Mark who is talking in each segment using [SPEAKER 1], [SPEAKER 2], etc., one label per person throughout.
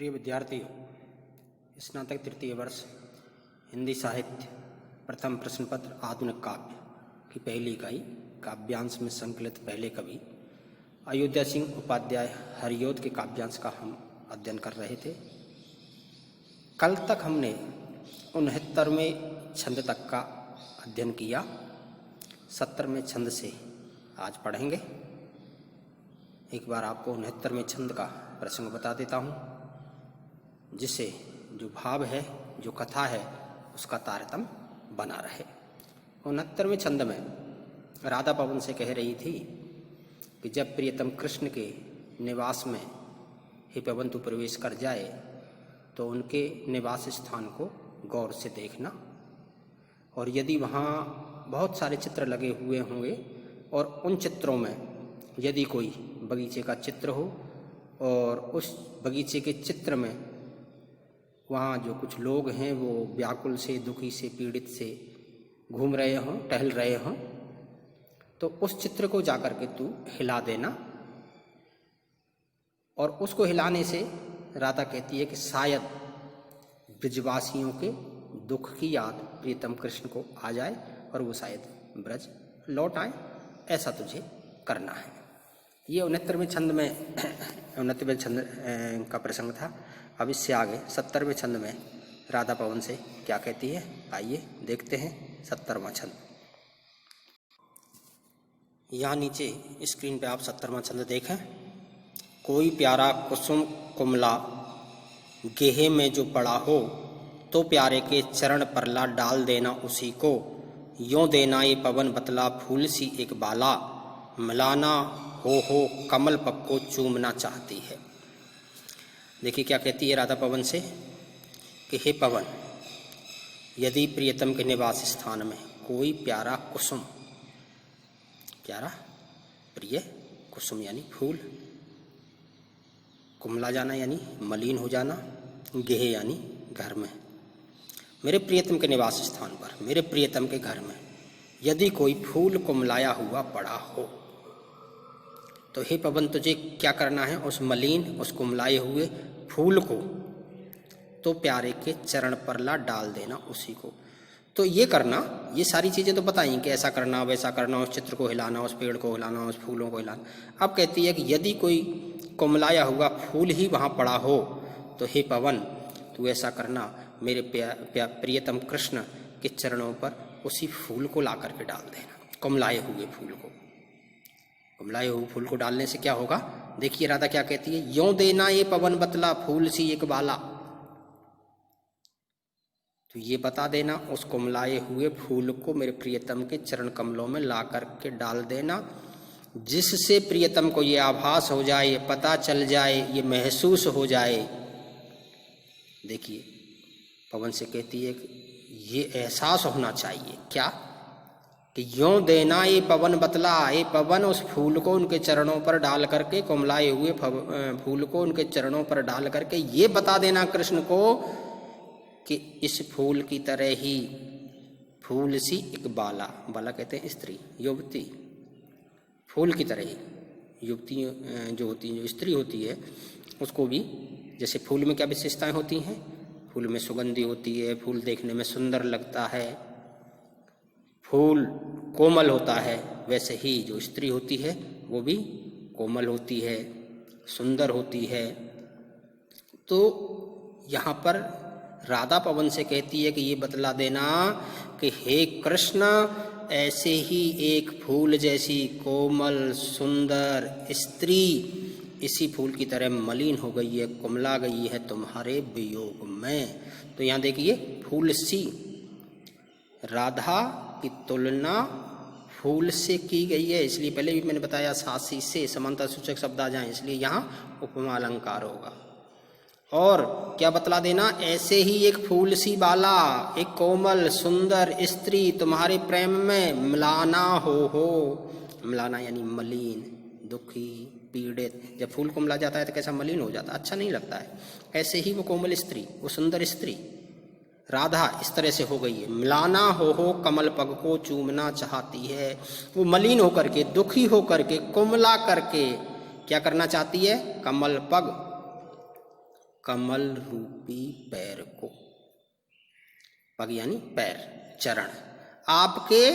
[SPEAKER 1] प्रिय विद्यार्थियों, स्नातक तृतीय वर्ष हिंदी साहित्य प्रथम प्रश्न पत्र आधुनिक काव्य की पहली इकाई काव्यांश में संकलित पहले कवि अयोध्या सिंह उपाध्याय हरियोध के काव्यांश का हम अध्ययन कर रहे थे। कल तक हमने 69वें छंद तक का अध्ययन किया। 70वें छंद से आज पढ़ेंगे। एक बार आपको 69वें छंद का प्रसंग बता देता हूँ, जिससे जो भाव है, जो कथा है, उसका तारतम्य बना रहे। 69वें छंद में राधा पवन से कह रही थी कि जब प्रियतम कृष्ण के निवास में हे पवन तू प्रवेश कर जाए तो उनके निवास स्थान को गौर से देखना, और यदि वहाँ बहुत सारे चित्र लगे हुए होंगे और उन चित्रों में यदि कोई बगीचे का चित्र हो और उस बगीचे के चित्र में वहाँ जो कुछ लोग हैं वो व्याकुल से, दुखी से, पीड़ित से घूम रहे हों, टहल रहे हों, तो उस चित्र को जाकर के तू हिला देना। और उसको हिलाने से राधा कहती है कि शायद ब्रजवासियों के दुख की याद प्रियतम कृष्ण को आ जाए और वो शायद ब्रज लौट आए। ऐसा तुझे करना है। ये 69वें छंद में 69वें छंद का प्रसंग था। अब इससे आगे 70वें छंद में राधा पवन से क्या कहती है, आइए देखते हैं 70वां छंद। यहाँ नीचे स्क्रीन पे आप 70वां छंद देखें। कोई प्यारा कुसुम कुमला गेहे में जो पड़ा हो, तो प्यारे के चरण परला डाल देना उसी को। यों देना ये पवन बतला फूल सी एक बाला, मिलाना हो कमल पग को चूमना चाहती है। देखिए क्या कहती है राधा पवन से कि हे पवन, यदि प्रियतम के निवास स्थान में कोई प्यारा कुसुम, प्यारा प्रिय कुसुम यानी फूल, कुमला जाना यानी मलिन हो जाना, गेहे यानी घर में, मेरे प्रियतम के निवास स्थान पर, मेरे प्रियतम के घर में यदि कोई फूल कुमलाया हुआ पड़ा हो, तो हे पवन तुझे क्या करना है, उस मलिन, उस कुमलाए हुए फूल को तो प्यारे के चरण पर ला डाल देना उसी को। तो ये करना, ये सारी चीज़ें तो बताई कि ऐसा करना, वैसा करना, उस चित्र को हिलाना, उस पेड़ को हिलाना, उस फूलों को हिलाना। अब कहती है कि यदि कोई कुमलाया हुआ फूल ही वहाँ पड़ा हो, तो हे पवन तू ऐसा करना, मेरे प्रियतम कृष्ण के चरणों पर उसी फूल को ला करके डाल देना, कुमलाए हुए फूल को। कुमलाए हुए फूल को डालने से क्या होगा, देखिए राधा क्या कहती है, यों देना ये पवन बतला फूल सी एक बाला। तो ये बता देना, उस कुमलाए हुए फूल को मेरे प्रियतम के चरण कमलों में ला करके डाल देना, जिससे प्रियतम को ये आभास हो जाए, ये पता चल जाए, ये महसूस हो जाए। देखिए पवन से कहती है कि ये एहसास होना चाहिए क्या, कि यों देना ये पवन बतला, ये पवन उस फूल को उनके चरणों पर डाल करके, कुमलाए हुए फूल को उनके चरणों पर डाल करके ये बता देना कृष्ण को कि इस फूल की तरह ही फूल सी एक बाला, बाला कहते हैं स्त्री, युवती, फूल की तरह ही युवती जो होती है, जो स्त्री होती है, उसको भी जैसे फूल में क्या विशेषताएं होती हैं, फूल में सुगंधी होती है, फूल देखने में सुंदर लगता है, फूल कोमल होता है, वैसे ही जो स्त्री होती है वो भी कोमल होती है, सुंदर होती है। तो यहाँ पर राधा पवन से कहती है कि ये बतला देना कि हे कृष्ण, ऐसे ही एक फूल जैसी कोमल सुंदर स्त्री इसी फूल की तरह मलिन हो गई है, कुमला गई है तुम्हारे वियोग में। तो यहाँ देखिए फूल सी, राधा की तुलना फूल से की गई है, इसलिए पहले भी मैंने बताया सासी से समानता सूचक शब्द आ जाए, इसलिए यहाँ उपमा अलंकार होगा। और क्या बतला देना, ऐसे ही एक फूल सी बाला, एक कोमल सुंदर स्त्री तुम्हारे प्रेम में मिलाना हो, मिलाना यानी मलिन, दुखी, पीड़ित। जब फूल कुमला जाता है तो कैसा मलिन हो जाता है, अच्छा नहीं लगता है। ऐसे ही वो कोमल स्त्री, वो सुंदर स्त्री राधा इस तरह से हो गई है, मिलाना हो कमल पग को चूमना चाहती है। वो मलिन होकर के, दुखी होकर के, कुमला करके क्या करना चाहती है, कमल पग कमल रूपी पैर को, पग यानी पैर, चरण, आपके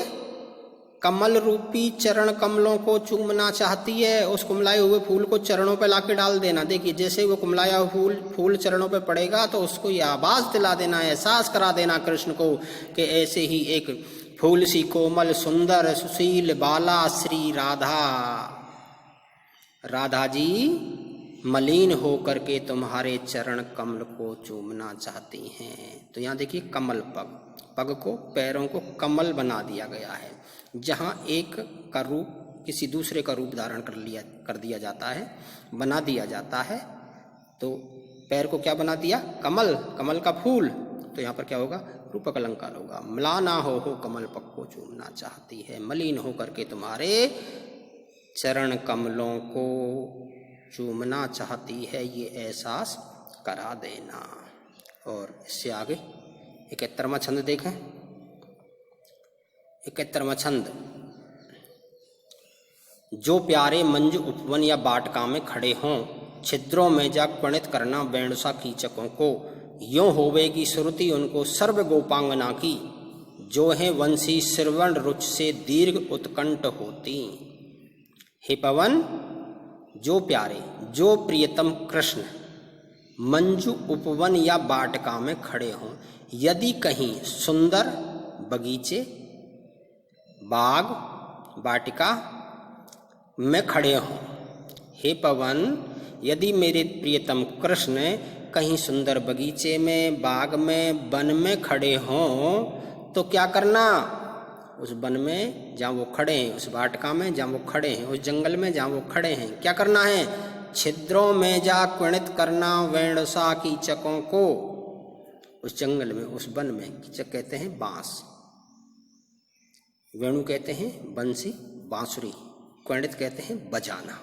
[SPEAKER 1] कमल रूपी चरण कमलों को चूमना चाहती है। उस कुमलाए हुए फूल को चरणों पे लाके डाल देना। देखिए जैसे वो कुमलाया फूल चरणों पे पड़ेगा तो उसको ये आवाज दिला देना, एहसास करा देना कृष्ण को कि ऐसे ही एक फूल सी कोमल सुंदर सुशील बाला श्री राधा जी मलिन होकर के तुम्हारे चरण कमल को चूमना चाहती हैं। तो यहाँ देखिए कमल पग को, पैरों को कमल बना दिया गया है। जहाँ एक का रूप किसी दूसरे का रूप धारण कर दिया जाता है, बना दिया जाता है, तो पैर को क्या बना दिया? कमल का फूल। तो यहाँ पर क्या होगा? रूपक अलंकार होगा। म्लाना हो कमल पग को चूमना चाहती है, मलिन हो करके तुम्हारे चरण कमलों को चूमना चाहती है, ये एहसास करा देना। और इससे आगे 71वां छंद देखें। 71वां छंद, जो प्यारे मंजू उपवन या बाटका में खड़े हों, छिद्रों में जा क्वणित करना वेणुसा कीचकों को, यों होवेगी सुरति उनको सर्व गोपांगना की, जो है वंशी श्रवण रुच से दीर्घ उत्कंठ होती। हे पवन, जो प्यारे, जो प्रियतम कृष्ण मंजू उपवन या बाटका में खड़े हों, यदि कहीं सुंदर बगीचे, बाग, वाटिका में खड़े हों। हे पवन, यदि मेरे प्रियतम कृष्ण कहीं सुंदर बगीचे में, बाग में, वन में खड़े हों, तो क्या करना? उस वन में जहाँ वो खड़े हैं, उस वाटिका में जहाँ वो खड़े हैं, उस जंगल में जहाँ वो खड़े हैं, क्या करना है? छिद्रों में जा क्वणित करना वेणुसा कीचकों को। उस जंगल में, उस वन में, कीचक कहते हैं बांस, वेणु कहते हैं बंसी, बांसुरी, क्वणित कहते हैं बजाना।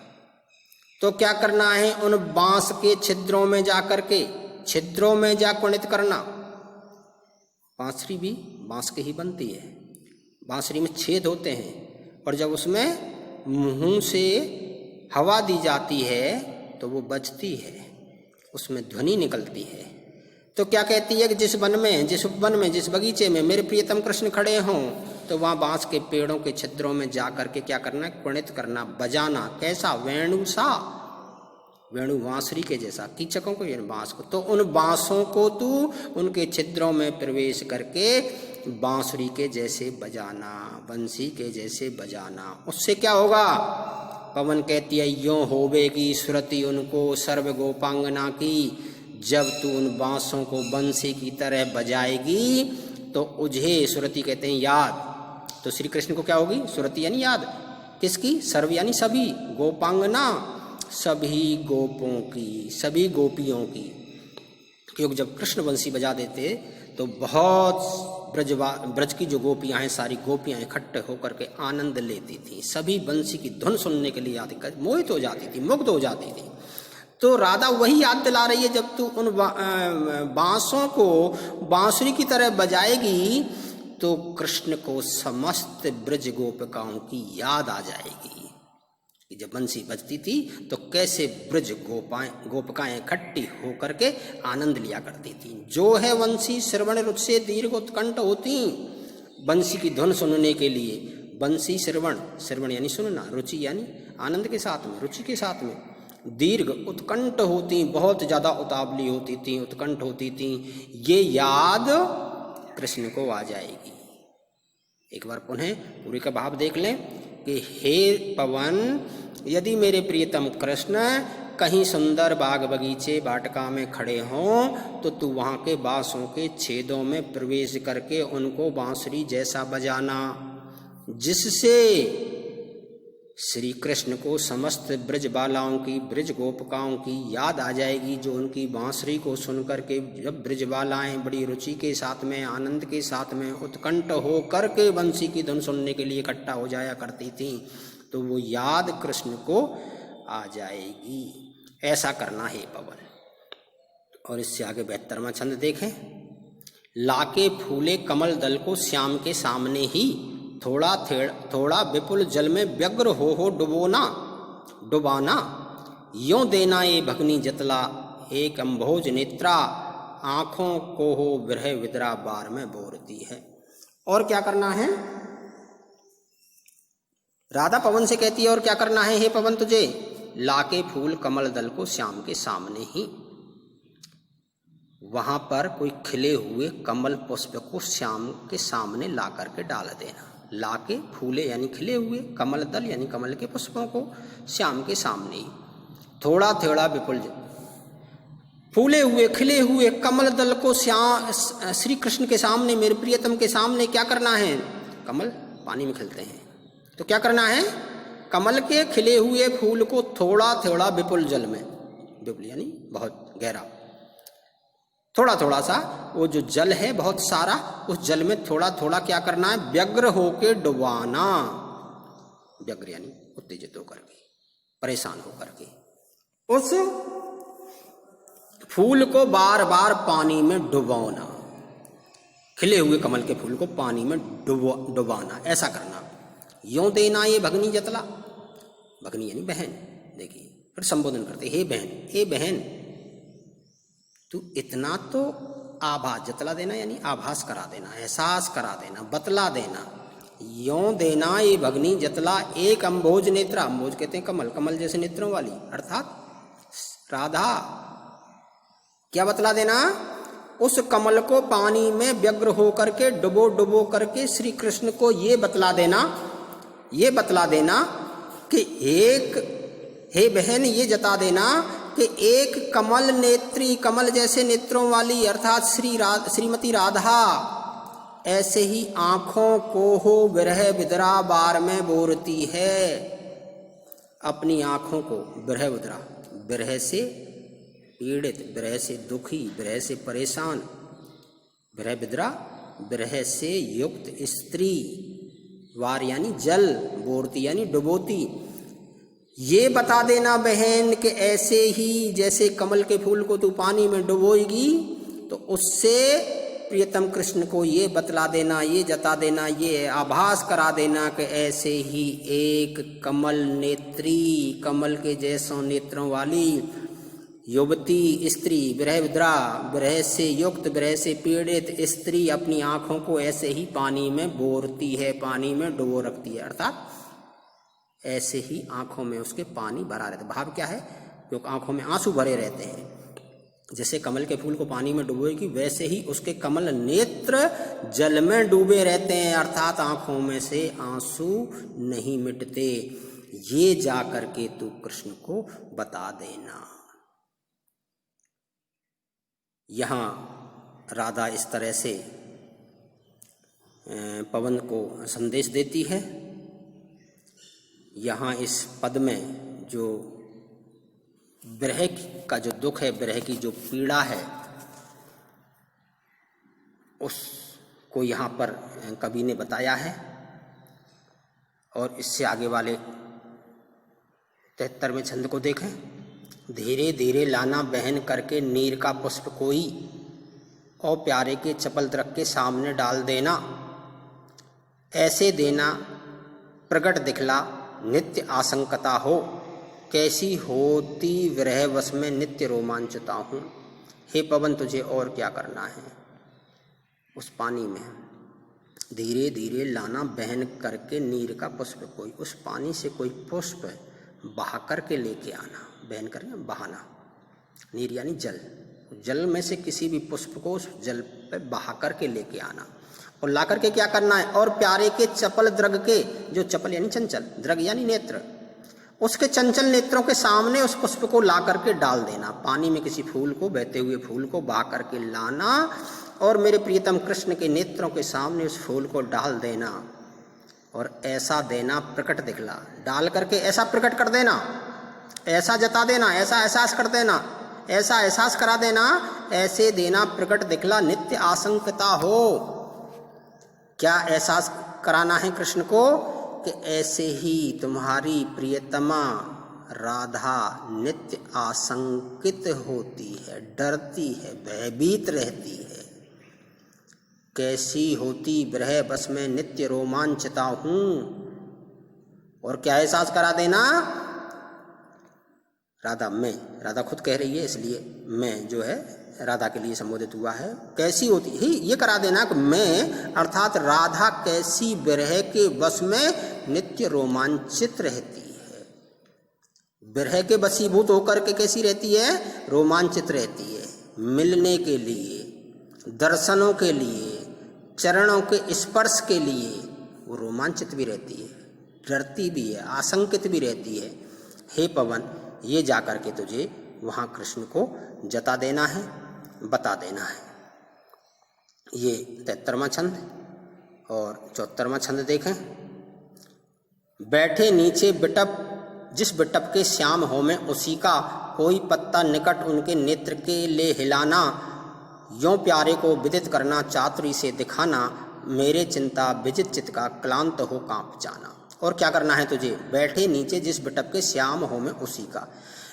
[SPEAKER 1] तो क्या करना है? उन बांस के छिद्रों में जा करके, छिद्रों में जा क्वणित करना। बांसुरी भी बांस के ही बनती है। बांसुरी में छेद होते हैं और जब उसमें मुंह से हवा दी जाती है तो वो बजती है, उसमें ध्वनि निकलती है। तो क्या कहती है कि जिस वन में, जिस उपवन में, जिस बगीचे में मेरे प्रियतम कृष्ण खड़े हों, तो वहाँ बांस के पेड़ों के छिद्रों में जा करके क्या करना है? क्वणित करना, बजाना। कैसा? वेणुसा, वेणु बांसुरी के जैसा, कीचकों को यानी बांस को। तो उन बांसों को तू उनके छिद्रों में प्रवेश करके बांसुरी के जैसे बजाना, बंसी के जैसे बजाना। उससे क्या होगा? पवन कहती है, यों होवेगी सुरति उनको सर्व गोपांगना की। जब तू उन बांसों को बंसी की तरह बजाएगी तो उझे, सुरति कहते हैं याद। तो श्री कृष्ण को क्या होगी? सुरति यानी याद। किसकी? सर्व यानी सभी, गोपांगना सभी गोपों की, सभी गोपियों की। क्योंकि जब कृष्ण बंसी बजा देते तो बहुत ब्रज की जो गोपियां हैं, सारी गोपियां इकट्ठे होकर के आनंद लेती थी। सभी बंसी की धुन सुनने के लिए आती, मोहित हो जाती थी, मुग्ध हो जाती थी। तो राधा वही याद दिला रही है, जब तू उन बांसों को बांसुरी की तरह बजाएगी तो कृष्ण को समस्त ब्रज गोपिकाओं की याद आ जाएगी कि जब बंसी बजती थी तो कैसे ब्रज गोपिकाएं इकट्ठी होकर के आनंद लिया करती थी। जो है वंशी श्रवण रुच से दीर्घ उत्कंठ होती, बंसी की धुन सुनने के लिए। बंसी श्रवण, श्रवण यानी सुनना, रुचि यानी आनंद के साथ में, रुचि के साथ में। दीर्घ उत्कंठ होती, बहुत ज्यादा उतावली होती थी, उत्कंठ होती थी। ये याद कृष्ण को आ जाएगी। एक बार पुनः पूरी का भाव देख लें कि हे पवन, यदि मेरे प्रियतम कृष्ण कहीं सुंदर बाग बगीचे वाटिका में खड़े हों तो तू वहाँ के बांसों के छेदों में प्रवेश करके उनको बांसुरी जैसा बजाना, जिससे श्री कृष्ण को समस्त ब्रज बालाओं की, ब्रज गोपिकाओं की याद आ जाएगी, जो उनकी बांसुरी को सुनकर के जब ब्रज बालाएं बड़ी रुचि के साथ में, आनंद के साथ में, उत्कंठ हो करके बंसी की धुन सुनने के लिए इकट्ठा हो जाया करती थी, तो वो याद कृष्ण को आ जाएगी। ऐसा करना है पवन। और इससे आगे 72वां छंद देखें। लाके फूले कमल दल को श्याम के सामने ही, थोड़ा विपुल जल में व्यग्र हो डुबाना, यों देना ये भगनी जतला एक अम्भोज नेत्रा, आँखों को हो विरह विद्रा बार में बोरती है। और क्या करना है? राधा पवन से कहती है और क्या करना है हे पवन तुझे? लाके फूल कमल दल को श्याम के सामने ही, वहां पर कोई खिले हुए कमल पुष्प को श्याम के सामने ला करके डाल देना। लाके फूले यानी खिले हुए, कमल दल यानी कमल के पुष्पों को श्याम के सामने ही, थोड़ा थोड़ा विपुल फूले हुए खिले हुए कमल दल को श्री कृष्ण के सामने, मेरे प्रियतम के सामने क्या करना है? कमल पानी में खिलते हैं तो क्या करना है? कमल के खिले हुए फूल को थोड़ा थोड़ा विपुल जल में, विपुल यानी बहुत गहरा, थोड़ा थोड़ा सा वो जो जल है बहुत सारा, उस जल में थोड़ा थोड़ा क्या करना है? व्यग्र होके डुबाना। व्यग्र यानी उत्तेजित होकर के, परेशान होकर के उस फूल को बार बार पानी में डुबाना। खिले हुए कमल के फूल को पानी में डुबाना, ऐसा करना। यों देना ये भगनी जतला, भगनी यानी बहन। देखिए फिर संबोधन करते, हे बहन, हे बहन तू इतना तो आभास, जतला देना यानी आभास करा देना, एहसास करा देना, बतला देना। यों देना ये भगनी जतला एक अम्भोज नेत्रा, अम्भोज कहते हैं कमल, कमल जैसे नेत्रों वाली, अर्थात राधा। क्या बतला देना? उस कमल को पानी में व्यग्र होकर के डुबो डुबो करके श्री कृष्ण को ये बतला देना, ये बतला देना कि एक, हे बहन ये जता देना कि एक कमल नेत्री, कमल जैसे नेत्रों वाली अर्थात श्रीमती राधा ऐसे ही आँखों को हो विरह विद्रा बार में बोरती है। अपनी आँखों को विरह विद्रा, विरह से पीड़ित, विरह से दुखी, विरह से परेशान, विरह विद्रा विरह से युक्त स्त्री, वार यानी जल, बोरती यानी डुबोती। ये बता देना बहन कि ऐसे ही जैसे कमल के फूल को तू पानी में डुबोएगी तो उससे प्रियतम कृष्ण को ये बतला देना, ये जता देना, ये आभास करा देना कि ऐसे ही एक कमल नेत्री, कमल के जैसों नेत्रों वाली युवती स्त्री, विरह विद्रा, विरह से युक्त, विरह से पीड़ित स्त्री अपनी आँखों को ऐसे ही पानी में बोरती है, पानी में डुबो रखती है। अर्थात ऐसे ही आँखों में उसके पानी भरा रहता है। भाव क्या है? क्योंकि आँखों में आंसू भरे रहते हैं। जैसे कमल के फूल को पानी में डुबोएगी वैसे ही उसके कमल नेत्र जल में डूबे रहते हैं, अर्थात आँखों में से आंसू नहीं मिटते। ये जा करके तू कृष्ण को बता देना। यहाँ राधा इस तरह से पवन को संदेश देती है। यहाँ इस पद में जो विरह का जो दुख है, विरह की जो पीड़ा है, उसको यहाँ पर कवि ने बताया है। और इससे आगे वाले 73वें छंद को देखें। धीरे धीरे लाना बहन करके नीर का पुष्प कोई, और प्यारे के चपल दरख के सामने डाल देना। ऐसे देना प्रगट दिखला नित्य आशंकता हो, कैसी होती विरह वश में नित्य रोमांचता हूँ। हे पवन तुझे और क्या करना है? उस पानी में धीरे धीरे लाना बहन करके नीर का पुष्प कोई, उस पानी से कोई पुष्प बहा करके लेके आना। बहन करके बहाना, नीर यानी जल, जल में से किसी भी पुष्प को उस जल पे बहा करके लेके आना। और ला करके क्या करना है? और प्यारे के चपल द्रग के, जो चपल यानी चंचल, द्रग यानी नेत्र, उसके चंचल नेत्रों के सामने उस पुष्प को ला करके डाल देना। पानी में किसी फूल को, बहते हुए फूल को बहा करके लाना और मेरे प्रियतम कृष्ण के नेत्रों के सामने उस फूल को डाल देना। और ऐसा देना प्रकट दिखला, डाल करके ऐसा प्रकट कर देना, ऐसा जता देना, ऐसा एहसास कर देना, ऐसा एहसास करा देना, ऐसे देना प्रकट दिखला नित्य आशंकता हो। क्या एहसास कराना है कृष्ण को? कि ऐसे ही तुम्हारी प्रियतमा राधा नित्य आशंकित होती है, डरती है, भयभीत रहती है। कैसी होती विरह बस में नित्य रोमांचता हूँ। और क्या एहसास करा देना? राधा मैं, राधा खुद कह रही है, इसलिए मैं जो है राधा के लिए संबोधित हुआ है। कैसी होती ही ये करा देना कि मैं अर्थात राधा कैसी विरह के वश में नित्य रोमांचित रहती है। विरह के वशीभूत होकर के कैसी रहती है? रोमांचित रहती है। मिलने के लिए, दर्शनों के लिए, चरणों के स्पर्श के लिए वो रोमांचित भी रहती है, डरती भी है, आशंकित भी रहती है। हे पवन, ये जाकर के तुझे वहाँ कृष्ण को जता देना है, बता देना है। ये 73वां छंद और 74वां छंद देखें। बैठे नीचे बिटप, जिस बिटप के श्याम हो में उसी का, कोई पत्ता निकट उनके नेत्र के ले हिलाना, यों प्यारे को विदित करना, चातुरी से दिखाना, मेरे चिंता विजित चित्त का क्लांत हो कांप जाना। और क्या करना है तुझे? बैठे नीचे जिस बिटप के श्याम हो में उसी का।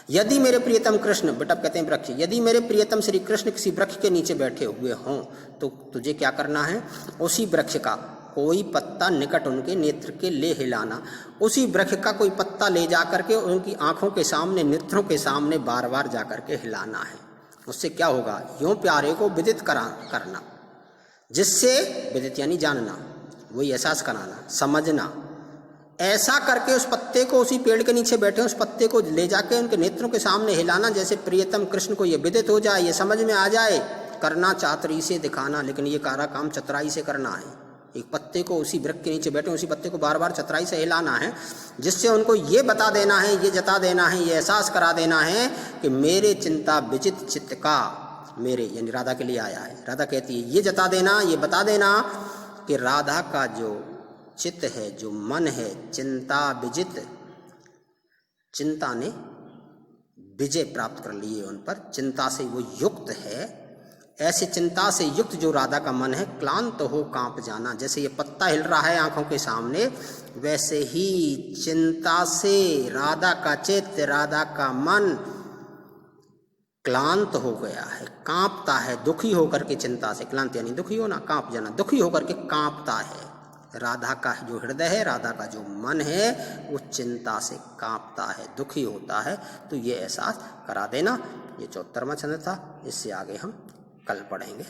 [SPEAKER 1] यदि मेरे प्रियतम कृष्ण, बिटप कहते हैं वृक्ष, यदि मेरे प्रियतम श्री कृष्ण किसी वृक्ष के नीचे बैठे हुए हों तो तुझे क्या करना है? उसी वृक्ष का कोई पत्ता निकट उनके नेत्र के ले हिलाना, उसी वृक्ष का कोई पत्ता ले जा करके उनकी आंखों के सामने, नेत्रों के सामने बार बार जा करके हिलाना है। उससे क्या होगा? यूं प्यारे को विदित करना, जिससे विदित यानी जानना, वही एहसास कराना, समझना। ऐसा करके उस पत्ते को, उसी पेड़ के नीचे बैठे उस पत्ते को ले जाके उनके नेत्रों के सामने हिलाना, जैसे प्रियतम कृष्ण को ये विदित हो जाए, ये समझ में आ जाए। करना चातुरी से दिखाना, लेकिन ये सारा काम चतुराई से करना है। एक पत्ते को, उसी वृक्ष के नीचे बैठे उसी पत्ते को बार बार चतुराई से हिलाना है, जिससे उनको ये बता देना है, ये जता देना है, ये एहसास करा देना है कि मेरे चिंता विजित चित्त का, मेरे यानी राधा के लिए आया है। राधा कहती है ये जता देना, ये बता देना कि राधा का जो चित्त है, जो मन है, चिंता विजित, चिंता ने विजय प्राप्त कर ली है उन पर, चिंता से वो युक्त है। ऐसे चिंता से युक्त जो राधा का मन है, क्लांत हो कांप जाना। जैसे ये पत्ता हिल रहा है आंखों के सामने, वैसे ही चिंता से राधा का चित्त, राधा का मन क्लांत हो गया है, कांपता है, दुखी होकर के। चिंता से, क्लांत यानी दुखी होना, कांप जाना, दुखी होकर के कांपता है। राधा का जो हृदय है, राधा का जो मन है, वो चिंता से कांपता है, दुखी होता है। तो ये एहसास करा देना। ये 74वां छंद था। इससे आगे हम कल पढ़ेंगे।